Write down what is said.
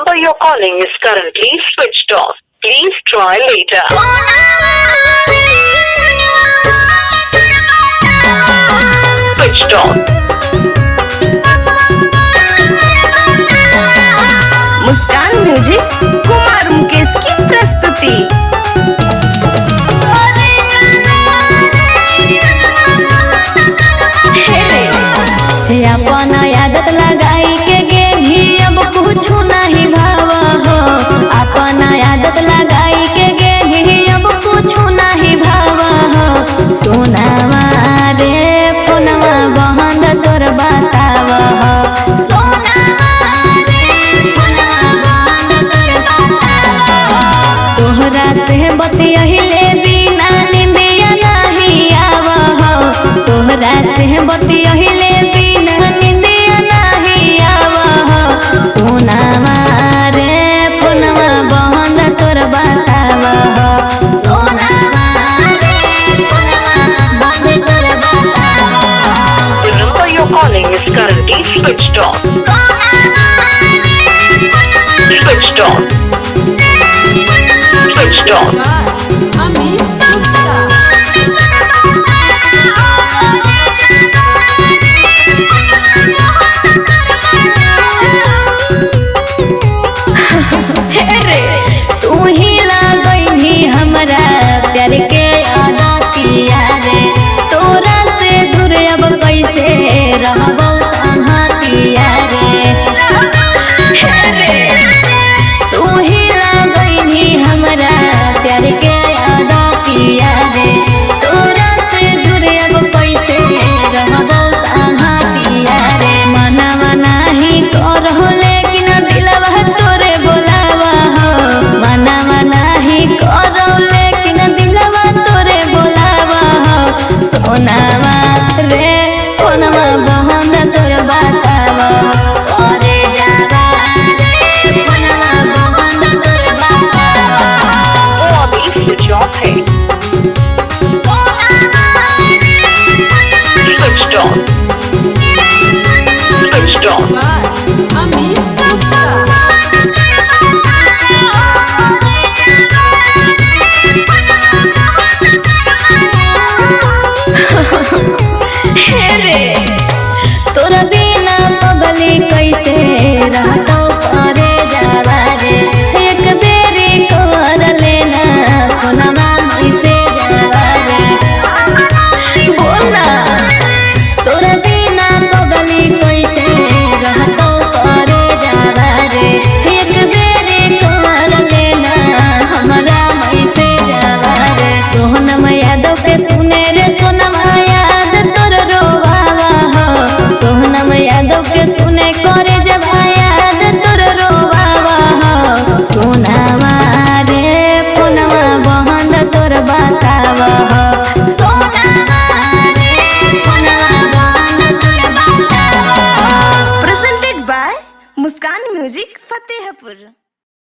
number you're calling is currently switched off. Please try later. Switched off. Muskan music Kumar Mukesh की प्रस्तुति। अपन आदत लगाई के गेली अब कुछ नहीं भावा हो। अपन आदत लगाई के गेली अब कुछ नहीं भावा हो। सोनावा रे फोनवा बहन तोर बतावा हो। सोनावा रे फोनवा बहन तोर बतावा हो। तोहरा से बतियहिले बिना निंदिया नहीं आवा हो। तोहरा से बतियहिले बिना निंदिया नहीं आवा हो। सोनावा रे फोनवा बहन तोर बतावा हो। सोनावा रे फोनवा बहन तोर बतावा हो। The number you're calling is currently switched off.